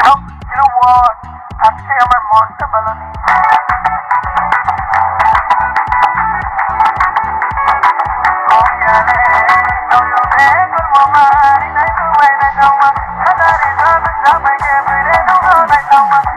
Oh, you know what? আজকে আমার মনটা ভালো নেই। Copiare, no yo vengo el mamá, y no hay tu vaina, no más. Andaré dando llama y que me no no no no.